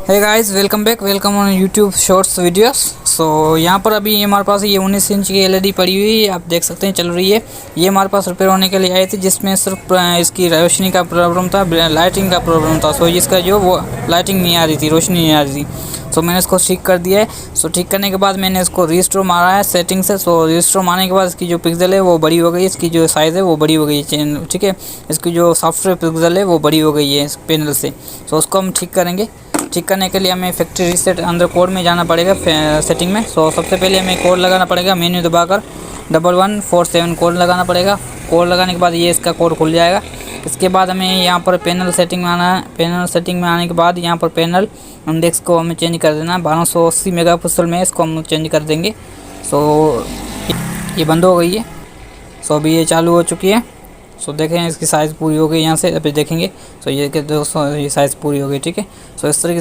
Hey guys, welcome back, welcome on YouTube shorts videos. So यहाँ पर अभी ये हमारे पास ये 19 इंच की एलईडी पड़ी हुई है, आप देख सकते हैं चल रही है। ये हमारे पास रिपेयर होने के लिए आई थी, जिसमें सिर्फ इसकी रोशनी का प्रॉब्लम था, लाइटिंग का प्रॉब्लम था। सो इसका जो वो लाइटिंग नहीं आ रही थी, रोशनी नहीं आ रही थी। सो मैंने इसको ठीक कर दिया है। सो ठीक करने के बाद मैंने इसको रीस्टोर मारा है सेटिंग से। सो रीस्टोर मारने के बाद इसकी जो पिक्सल है वो बड़ी हो गई, इसकी जो साइज़ है वो बड़ी हो गई है, ठीक है। इसकी जो सॉफ्टवेयर पिक्सल है वो बड़ी हो गई है इस पैनल से। सो उसको हम ठीक करेंगे। ठीक करने के लिए हमें फैक्ट्री रीसेट अंदर कोड में जाना पड़ेगा सेटिंग में। सो सबसे पहले हमें कोड लगाना पड़ेगा, मेन्यू दबाकर 1147 कोड लगाना पड़ेगा। कोड लगाने के बाद ये इसका कोड खुल जाएगा। इसके बाद हमें यहाँ पर पैनल सेटिंग में आना है। पैनल सेटिंग में आने के बाद यहाँ पर पैनल इंडेक्स को हमें चेंज कर देना है, 1280 मेगापिक्सल में इसको हम चेंज कर देंगे। सो ये बंद हो गई है। सो अभी ये चालू हो चुकी है। सो देखें इसकी साइज़ पूरी हो गई, यहाँ से अभी देखेंगे। सो ये कि दोस्तों ये साइज़ पूरी हो गई, ठीक है। सो इस तरीके